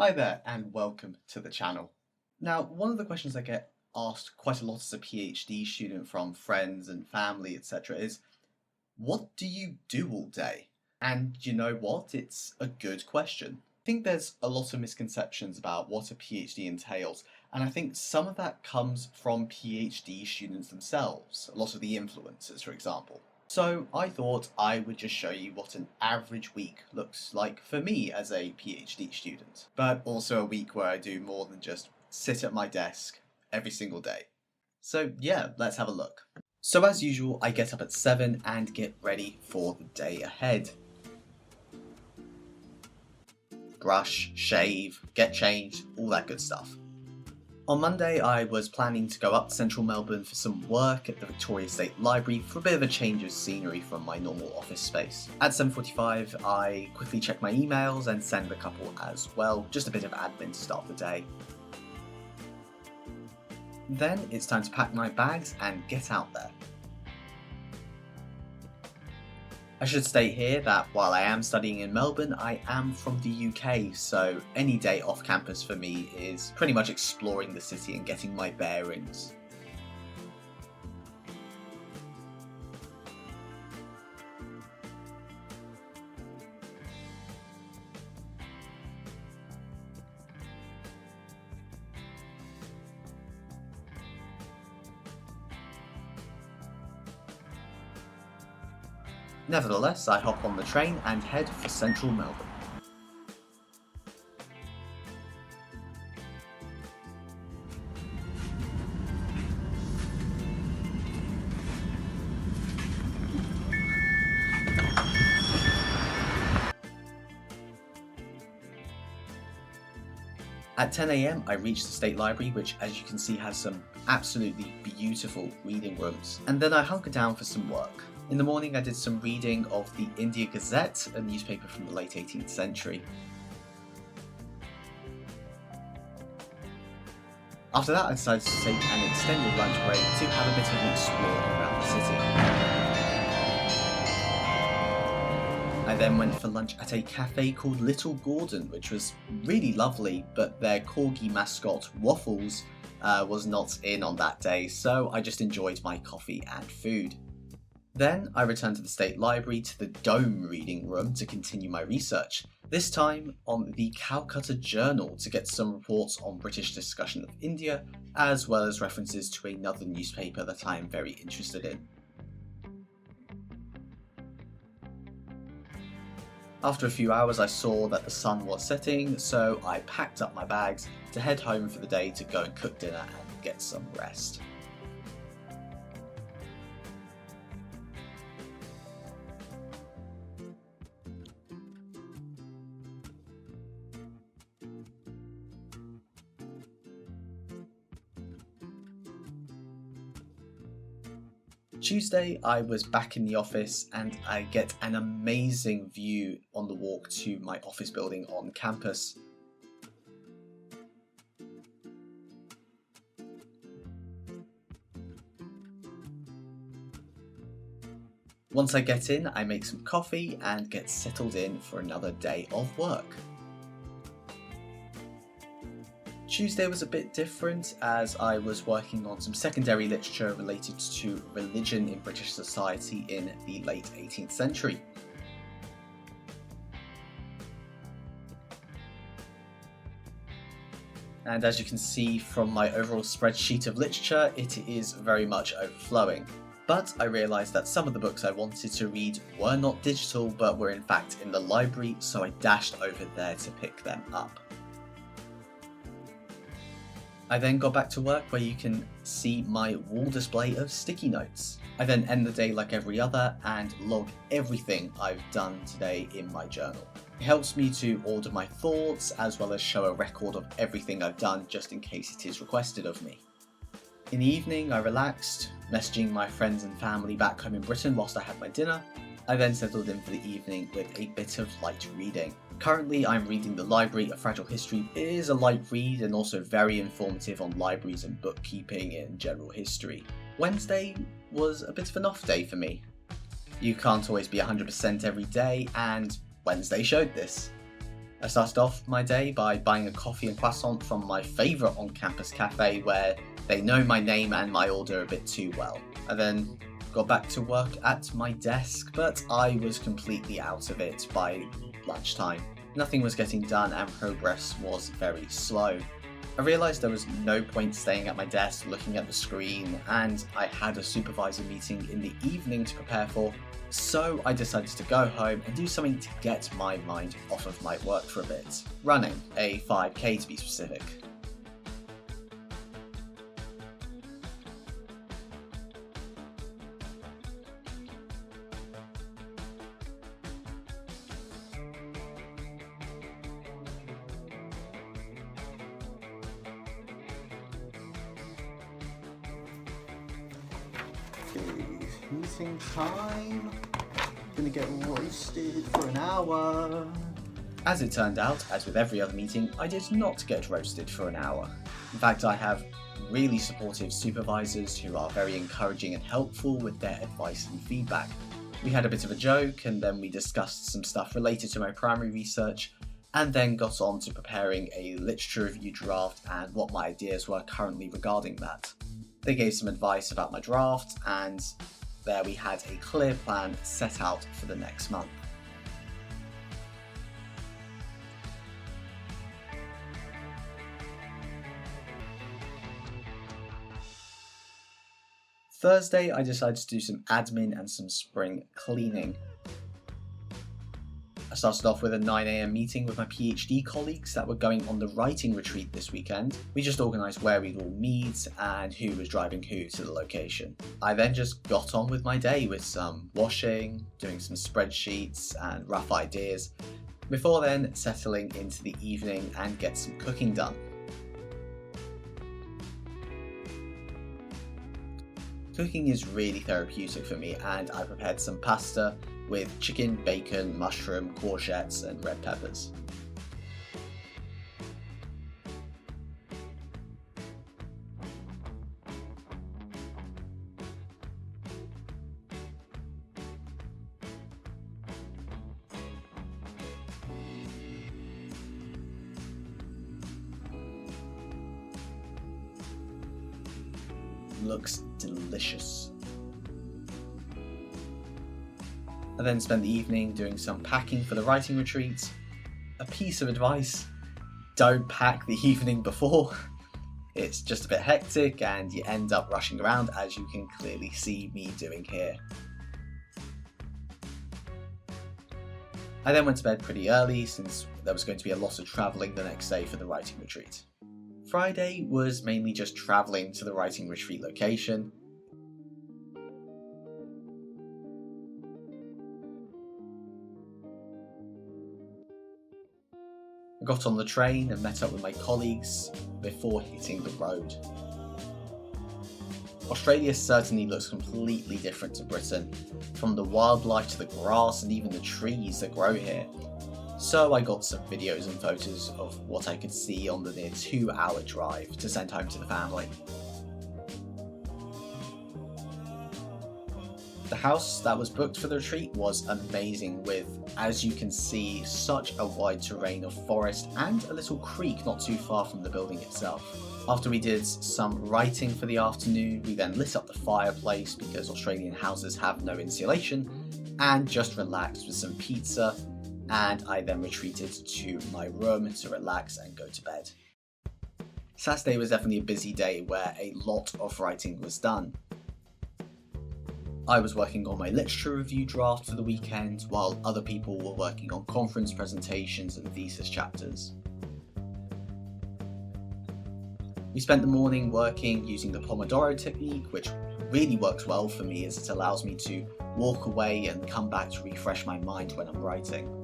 Hi there and welcome to the channel. Now, one of the questions I get asked quite a lot as a PhD student from friends and family, etc. is, what do you do all day? And you know what? It's a good question. I think there's a lot of misconceptions about what a PhD entails, and I think some of that comes from PhD students themselves, a lot of the influencers, for example. So I thought I would just show you what an average week looks like for me as a PhD student, but also a week where I do more than just sit at my desk every single day. So yeah, let's have a look. So as usual, I get up at 7 and get ready for the day ahead. Brush, shave, get changed, all that good stuff. On Monday, I was planning to go up to central Melbourne for some work at the Victoria State Library for a bit of a change of scenery from my normal office space. At 7:45, I quickly check my emails and send a couple as well, just a bit of admin to start the day. Then it's time to pack my bags and get out there. I should state here that while I am studying in Melbourne, I am from the UK, so any day off campus for me is pretty much exploring the city and getting my bearings. Nevertheless, I hop on the train and head for central Melbourne. At 10 AM, I reached the State Library, which as you can see has some absolutely beautiful reading rooms, and then I hunkered down for some work. In the morning I did some reading of the India Gazette, a newspaper from the late 18th century. After that I decided to take an extended lunch break to have a bit of an explore around the city. I then went for lunch at a cafe called Little Gordon, which was really lovely, but their corgi mascot Waffles was not in on that day, so I just enjoyed my coffee and food. Then I returned to the State Library to the Dome reading room to continue my research, this time on the Calcutta Journal to get some reports on British discussion of India, as well as references to another newspaper that I am very interested in. After a few hours I saw that the sun was setting, so I packed up my bags to head home for the day to go and cook dinner and get some rest. Tuesday, I was back in the office and I get an amazing view on the walk to my office building on campus. Once I get in, I make some coffee and get settled in for another day of work. Tuesday was a bit different as I was working on some secondary literature related to religion in British society in the late 18th century. And as you can see from my overall spreadsheet of literature, it is very much overflowing. But I realised that some of the books I wanted to read were not digital but were in fact in the library, so I dashed over there to pick them up. I then got back to work where you can see my wall display of sticky notes. I then end the day like every other and log everything I've done today in my journal. It helps me to order my thoughts as well as show a record of everything I've done just in case it is requested of me. In the evening I relaxed, messaging my friends and family back home in Britain whilst I had my dinner. I then settled in for the evening with a bit of light reading. Currently I'm reading The Library, A Fragile History. It is a light read and also very informative on libraries and bookkeeping and general history. Wednesday was a bit of an off day for me. You can't always be 100% every day, and Wednesday showed this. I started off my day by buying a coffee and croissant from my favourite on-campus cafe where they know my name and my order a bit too well. I then got back to work at my desk, but I was completely out of it by lunchtime. Nothing was getting done and progress was very slow. I realised there was no point staying at my desk looking at the screen, and I had a supervisor meeting in the evening to prepare for, so I decided to go home and do something to get my mind off of my work for a bit. Running, a 5k to be specific. Meeting time. Gonna get roasted for an hour. As it turned out, as with every other meeting, I did not get roasted for an hour. In fact, I have really supportive supervisors who are very encouraging and helpful with their advice and feedback. We had a bit of a joke, and then we discussed some stuff related to my primary research, and then got on to preparing a literature review draft and what my ideas were currently regarding that. They gave some advice about my draft, and there we had a clear plan set out for the next month. Thursday, I decided to do some admin and some spring cleaning. I started off with a 9 AM meeting with my PhD colleagues that were going on the writing retreat this weekend. We just organised where we'd all meet and who was driving who to the location. I then just got on with my day with some washing, doing some spreadsheets and rough ideas, before then settling into the evening and get some cooking done. Cooking is really therapeutic for me, and I prepared some pasta with chicken, bacon, mushroom, courgettes and red peppers. Looks delicious. I then spent the evening doing some packing for the writing retreat. A piece of advice: don't pack the evening before. It's just a bit hectic and you end up rushing around, as you can clearly see me doing here. I then went to bed pretty early since there was going to be a lot of travelling the next day for the writing retreat. Friday was mainly just travelling to the writing retreat location. I got on the train and met up with my colleagues before hitting the road. Australia certainly looks completely different to Britain, from the wildlife to the grass and even the trees that grow here. So I got some videos and photos of what I could see on the near 2-hour drive to send home to the family. The house that was booked for the retreat was amazing with, as you can see, such a wide terrain of forest and a little creek not too far from the building itself. After we did some writing for the afternoon, we then lit up the fireplace because Australian houses have no insulation, and just relaxed with some pizza, and I then retreated to my room to relax and go to bed. Saturday was definitely a busy day where a lot of writing was done. I was working on my literature review draft for the weekend, while other people were working on conference presentations and thesis chapters. We spent the morning working using the Pomodoro technique, which really works well for me as it allows me to walk away and come back to refresh my mind when I'm writing.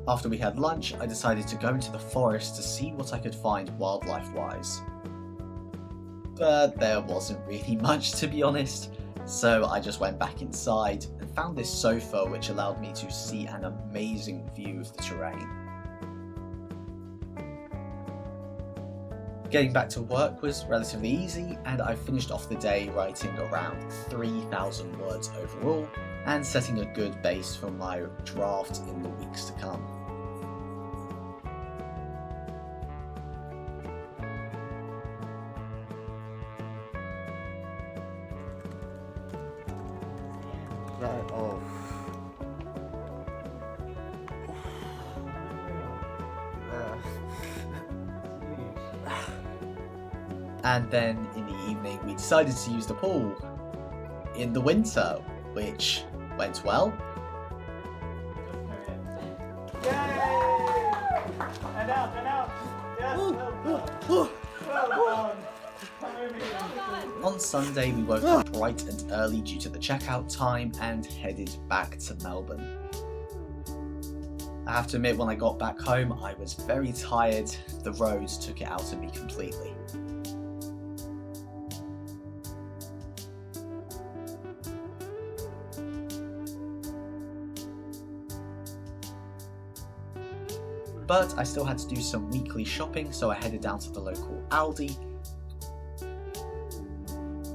After we had lunch, I decided to go into the forest to see what I could find wildlife-wise. But there wasn't really much, to be honest, so I just went back inside and found this sofa which allowed me to see an amazing view of the terrain. Getting back to work was relatively easy, and I finished off the day writing around 3,000 words overall and setting a good base for my draft in the weeks to come. And then in the evening we decided to use the pool in the winter, which went well. Yay! And out! Yes, well done. On Sunday we woke up bright and early due to the checkout time and headed back to Melbourne. I have to admit, when I got back home I was very tired. The roads took it out of me completely. But I still had to do some weekly shopping, so I headed down to the local Aldi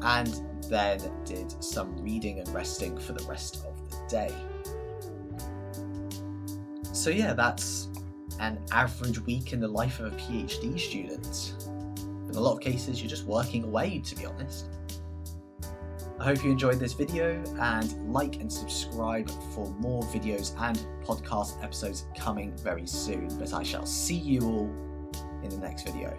and then did some reading and resting for the rest of the day. So yeah, that's an average week in the life of a PhD student. In a lot of cases, you're just working away, to be honest. I hope you enjoyed this video, and like and subscribe for more videos and podcast episodes coming very soon. But I shall see you all in the next video.